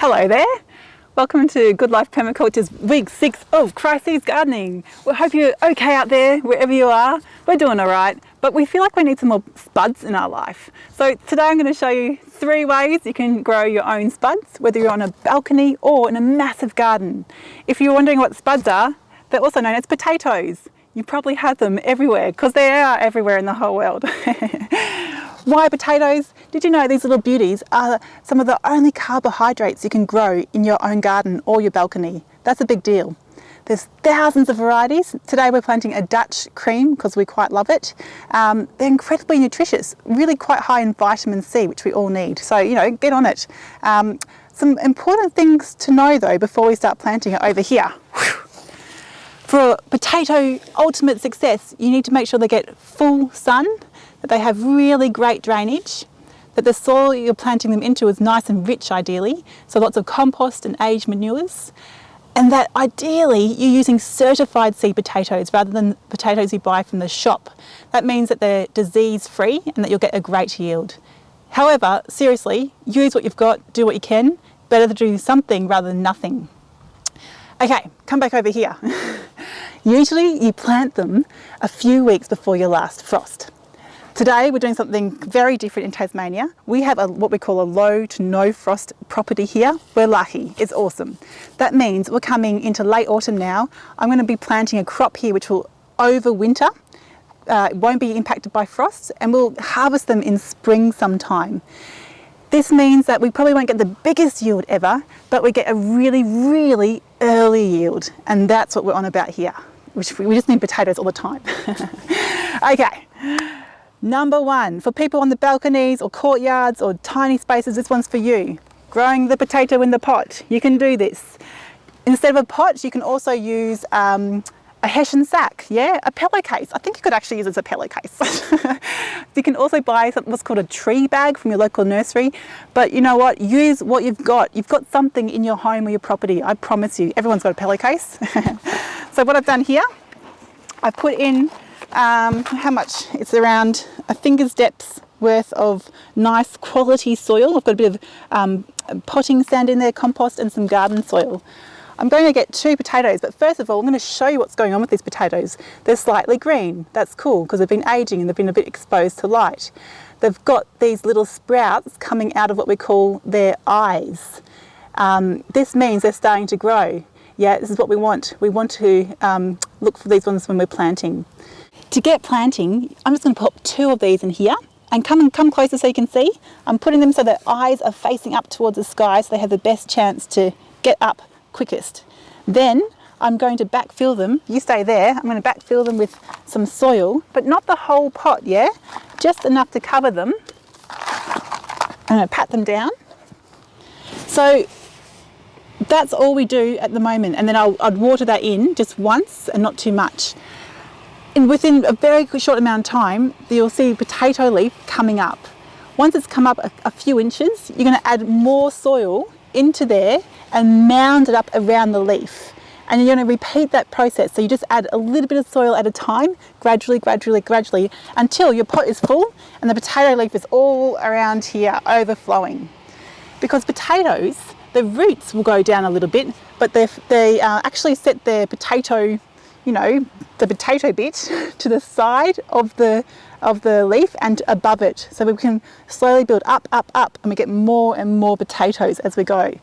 Hello there. Welcome to Good Life Permaculture's week 6 of Crises Gardening. We hope you're okay out there, wherever you are. We're doing all right, but we feel like we need some more spuds in our life. So today I'm going to show you 3 ways you can grow your own spuds, whether you're on a balcony or in a massive garden. If you're wondering what spuds are, they're also known as potatoes. You probably have them everywhere because they are everywhere in the whole world. Why potatoes? Did you know these little beauties are some of the only carbohydrates you can grow in your own garden or your balcony? That's a big deal. There's thousands of varieties. Today we're planting a Dutch cream because we quite love it. They're incredibly nutritious, really quite high in vitamin C, which we all need. So, you know, get on it. Some important things to know though before we start planting are over here. For potato ultimate success, you need to make sure they get full sun, that they have really great drainage, that the soil you're planting them into is nice and rich ideally, so lots of compost and aged manures, and that ideally you're using certified seed potatoes rather than potatoes you buy from the shop. That means that they're disease free and that you'll get a great yield. However, seriously, use what you've got, do what you can, better to do something rather than nothing. Okay, come back over here. Usually you plant them a few weeks before your last frost. Today we're doing something very different in Tasmania. We have what we call a low to no frost property here. We're lucky, it's awesome. That means we're coming into late autumn now. I'm going to be planting a crop here which will overwinter. It won't be impacted by frosts, and we'll harvest them in spring sometime. This means that we probably won't get the biggest yield ever, but we get a really, really early yield. And that's what we're on about here, which we just need potatoes all the time. Okay. Number 1, for people on the balconies or courtyards or tiny spaces, this one's for you. Growing the potato in the pot. You can do this. Instead of a pot, you can also use a hessian sack, yeah, a pillowcase. I think you could actually use it as a pillowcase. You can also buy what's called a tree bag from your local nursery. But you know what? Use what you've got. You've got something in your home or your property. I promise you, everyone's got a pillowcase. So what I've done here, I've put in how much? It's around a finger's depth worth of nice quality soil. I've got a bit of potting sand in there, compost, and some garden soil. I'm going to get 2 potatoes, but first of all I'm going to show you what's going on with these potatoes. They're slightly green. That's cool because they've been aging and they've been a bit exposed to light. They've got these little sprouts coming out of what we call their eyes. This means they're starting to grow. Yeah, this is what we want. We want to look for these ones when we're planting. To get planting, I'm just going to put 2 of these in here and come closer so you can see. I'm putting them so their eyes are facing up towards the sky so they have the best chance to get up quickest. Then I'm going to backfill them. You stay there. I'm going to backfill them with some soil, but not the whole pot, yeah? Just enough to cover them. I'm going to pat them down. So that's all we do at the moment, and then I'd water that in just once and not too much. And within a very short amount of time, you'll see potato leaf coming up. Once it's come up a few inches, you're going to add more soil into there and mound it up around the leaf. And you're going to repeat that process. So you just add a little bit of soil at a time, gradually, until your pot is full and the potato leaf is all around here overflowing. Because potatoes, the roots will go down a little bit, but they actually set their potato, you know, the potato bit to the side of the leaf and above it. So we can slowly build up, and we get more and more potatoes as we go.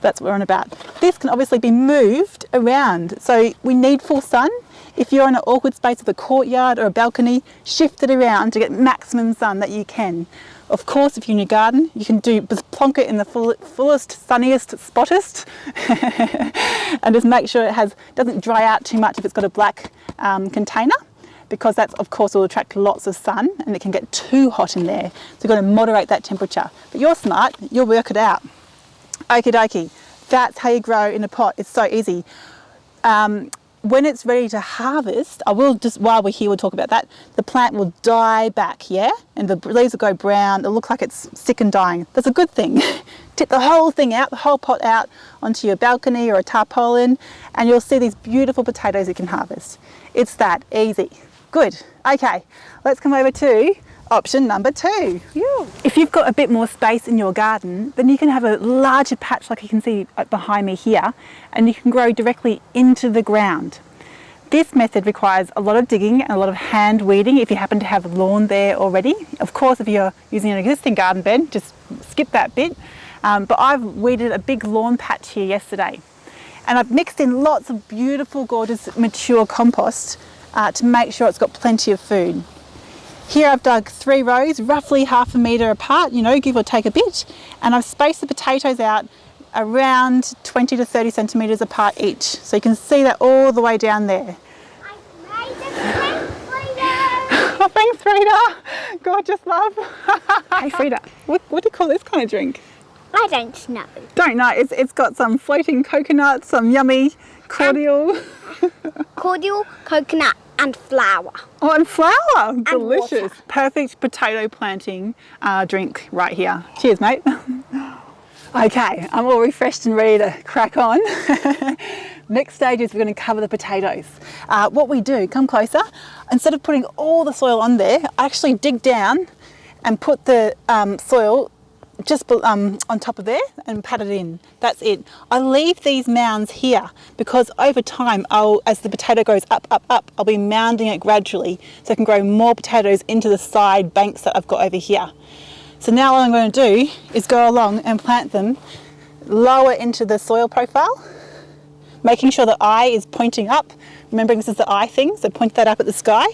That's what we're on about. This can obviously be moved around. So we need full sun. If you're in an awkward space of a courtyard or a balcony, shift it around to get maximum sun that you can. Of course, if you're in your garden, you can just plonk it in the fullest, sunniest, spottest, and just make sure it doesn't dry out too much if it's got a black container, because that's, of course, will attract lots of sun and it can get too hot in there. So you've got to moderate that temperature. But you're smart, you'll work it out. Okie dokie. That's how you grow in a pot. It's so easy. When it's ready to harvest, I will just, while we're here, we'll talk about that. The plant will die back, yeah? And the leaves will go brown. It'll look like it's sick and dying. That's a good thing. Tip the whole thing out, the whole pot out onto your balcony or a tarpaulin, and you'll see these beautiful potatoes you can harvest. It's that easy. Good. Okay, let's come over to option number 2. If you've got a bit more space in your garden, then you can have a larger patch like you can see behind me here, and you can grow directly into the ground. This method requires a lot of digging and a lot of hand weeding if you happen to have lawn there already. Of course, if you're using an existing garden bed, just skip that bit. But I've weeded a big lawn patch here yesterday. And I've mixed in lots of beautiful, gorgeous, mature compost to make sure it's got plenty of food. Here I've dug 3 rows, roughly half a metre apart, give or take a bit. And I've spaced the potatoes out around 20 to 30 centimetres apart each. So you can see that all the way down there. I've made a Frida! Oh, thanks, Frida. Gorgeous, love. Hey, Frida, what do you call this kind of drink? I don't know. Don't know. It's got some floating coconut, some yummy cordial. Cordial, coconut and flour. Oh, and flour. Delicious. Water. Perfect potato planting drink right here. Cheers, mate. Okay, I'm all refreshed and ready to crack on. Next stage is we're going to cover the potatoes. What we do, come closer, instead of putting all the soil on there, I actually dig down and put the soil just on top of there and pat it in. That's it. I leave these mounds here because over time, as the potato goes up, I'll be mounding it gradually so I can grow more potatoes into the side banks that I've got over here. So now what I'm going to do is go along and plant them lower into the soil profile, making sure the eye is pointing up. Remembering this is the eye thing, so point that up at the sky.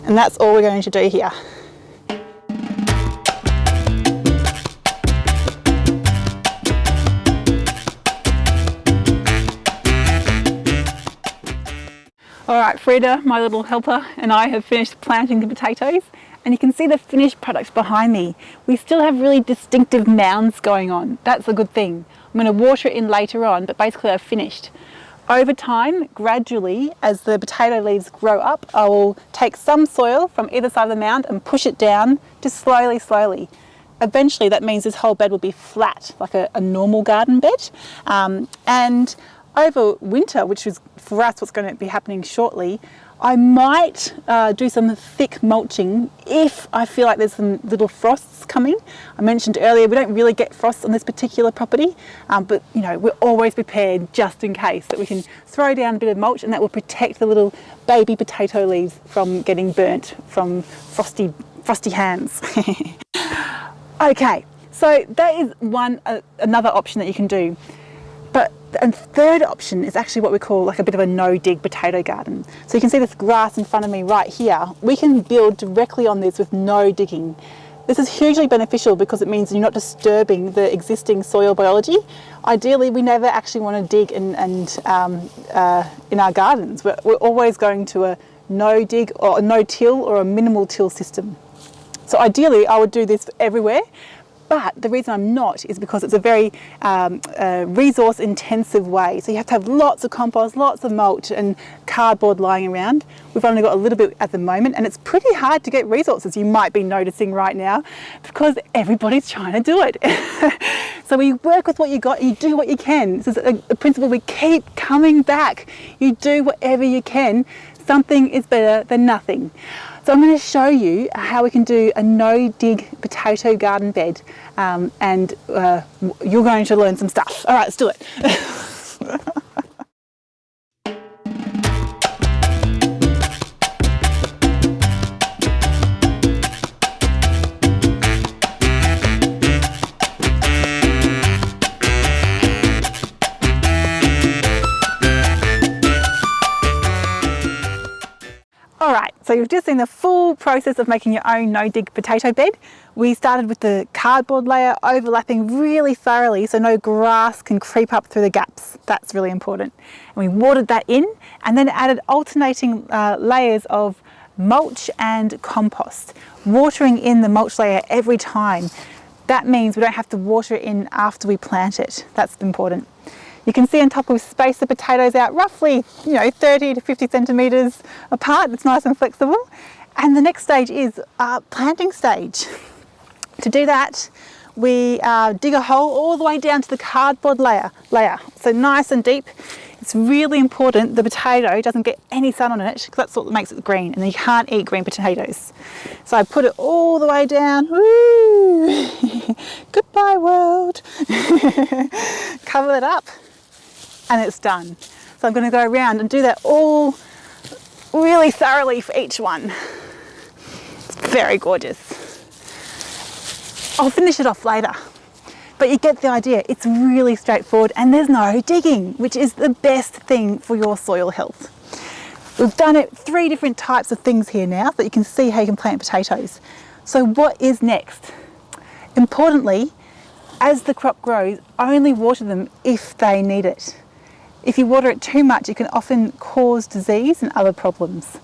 And that's all we're going to do here. All right, Frida, my little helper, and I have finished planting the potatoes, and you can see the finished product behind me. We still have really distinctive mounds going on. That's a good thing. I'm going to water it in later on, but basically I've finished. Over time, gradually, as the potato leaves grow up, I will take some soil from either side of the mound and push it down, just slowly. Eventually, that means this whole bed will be flat, like a normal garden bed. And over winter, which is for us what's going to be happening shortly, I might do some thick mulching if I feel like there's some little frosts coming. I mentioned earlier we don't really get frosts on this particular property, but we're always prepared just in case, that we can throw down a bit of mulch and that will protect the little baby potato leaves from getting burnt from frosty hands. Okay, so that is another option that you can do. But the third option is actually what we call like a bit of a no-dig potato garden. So you can see this grass in front of me right here. We can build directly on this with no digging. This is hugely beneficial because it means you're not disturbing the existing soil biology. Ideally, we never actually want to dig in our gardens. We're always going to a no-dig or a no-till or a minimal till system. So ideally, I would do this everywhere. But the reason I'm not is because it's a very resource intensive way. So you have to have lots of compost, lots of mulch and cardboard lying around. We've only got a little bit at the moment, and it's pretty hard to get resources, you might be noticing right now, because everybody's trying to do it. So we work with what you got, you do what you can. This is a principle we keep coming back. You do whatever you can. Something is better than nothing. So I'm going to show you how we can do a no-dig potato garden bed, and you're going to learn some stuff. All right, let's do it. Alright, so you've just seen the full process of making your own no-dig potato bed. We started with the cardboard layer overlapping really thoroughly so no grass can creep up through the gaps. That's really important. And we watered that in and then added alternating layers of mulch and compost. Watering in the mulch layer every time. That means we don't have to water it in after we plant it. That's important. You can see on top we've spaced the potatoes out roughly 30 to 50 centimetres apart. It's nice and flexible. And the next stage is planting stage. To do that, we dig a hole all the way down to the cardboard layer. So nice and deep. It's it's really important the potato doesn't get any sun on it, because that's what makes it green, and you can't eat green potatoes. So I put it all the way down. Woo! Goodbye world. Cover it up and it's done. So I'm going to go around and do that all really thoroughly for each one. It's very gorgeous. I'll finish it off later. But you get the idea, it's really straightforward and there's no digging, which is the best thing for your soil health. We've done it 3 different types of things here now, so that you can see how you can plant potatoes. So what is next? Importantly, as the crop grows, only water them if they need it. If you water it too much, it can often cause disease and other problems.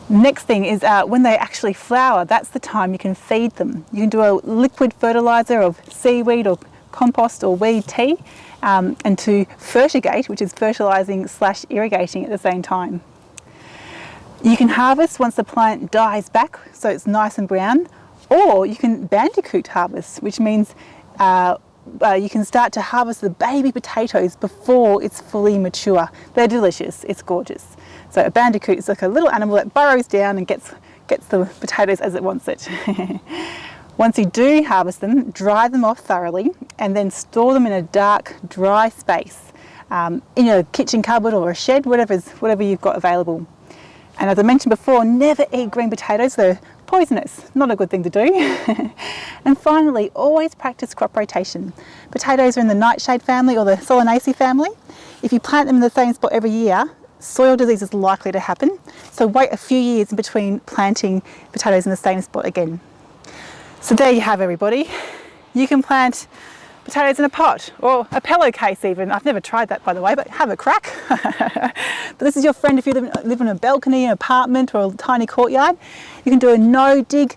Next thing is when they actually flower, that's the time you can feed them. You can do a liquid fertiliser of seaweed or compost or weed tea, and to fertigate, which is fertilising/irrigating at the same time. You can harvest once the plant dies back, so it's nice and brown, or you can bandicoot harvest, which means you can start to harvest the baby potatoes before it's fully mature. They're delicious, it's gorgeous. So a bandicoot is like a little animal that burrows down and gets the potatoes as it wants it. Once you do harvest them, dry them off thoroughly and then store them in a dark, dry space, in your kitchen cupboard or a shed, whatever you've got available. And as I mentioned before, never eat green potatoes. They're poisonous, not a good thing to do. And finally, always practice crop rotation. Potatoes are in the nightshade family or the Solanaceae family. If you plant them in the same spot every year, soil disease is likely to happen. So wait a few years in between planting potatoes in the same spot again. So there you have everybody. You can plant potatoes in a pot or a pillowcase even. I've never tried that, by the way, but have a crack. But this is your friend if you live in a balcony, an apartment or a tiny courtyard. You can do a no-dig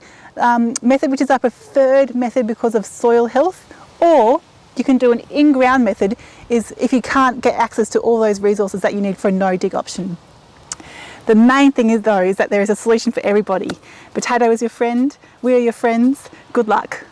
method, which is our preferred method because of soil health, or you can do an in-ground method is if you can't get access to all those resources that you need for a no-dig option. The main thing is though is that there is a solution for everybody. Potato is your friend, we are your friends, good luck.